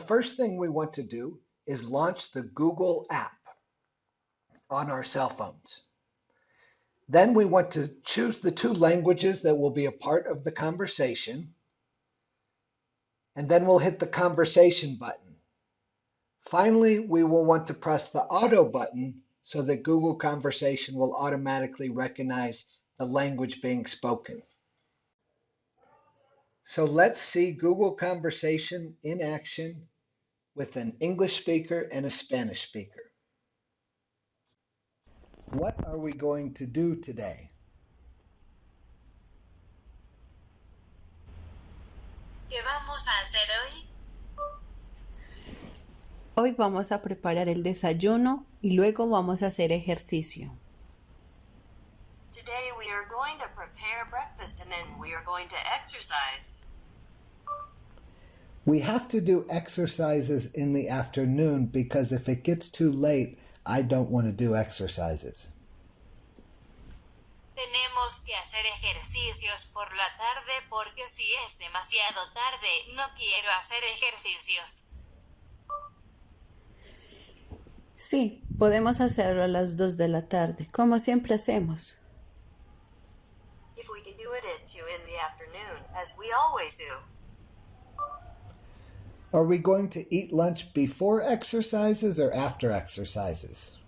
first thing we want to do is launch the Google app on our cell phones. Then we want to choose the two languages that will be a part of the conversation, and then we'll hit the conversation button. Finally, we will want to press the auto button so that Google Conversation will automatically recognize the language being spoken. So let's see Google Conversation in action with an English speaker and a Spanish speaker. What are we going to do today? ¿Qué vamos a hacer hoy? Hoy vamos a preparar el desayuno y luego vamos a hacer ejercicio. Today we are going to prepare breakfast and then we are going to exercise. We have to do exercises in the afternoon because if it gets too late, I don't want to do exercises. Tenemos que hacer ejercicios por la tarde porque si es demasiado tarde, no quiero hacer ejercicios. Sí, podemos hacerlo a las 2 de la tarde, como siempre hacemos. If we can do it at 2 in the afternoon, as we always do. Are we going to eat lunch before exercises or after exercises?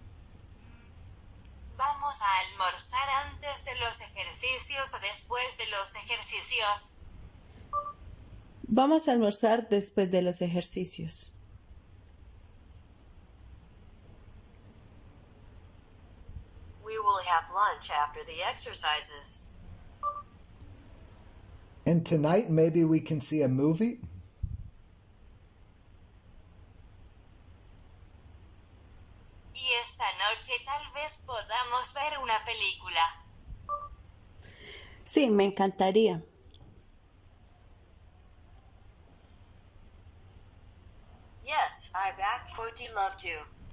¿Vamos a almorzar antes de los ejercicios o después de los ejercicios? Vamos a almorzar después de los ejercicios. We will have lunch after the exercises. And tonight maybe we can see a movie? Y esta noche tal vez podamos ver una película. Sí, me encantaría. Yes, I would love to.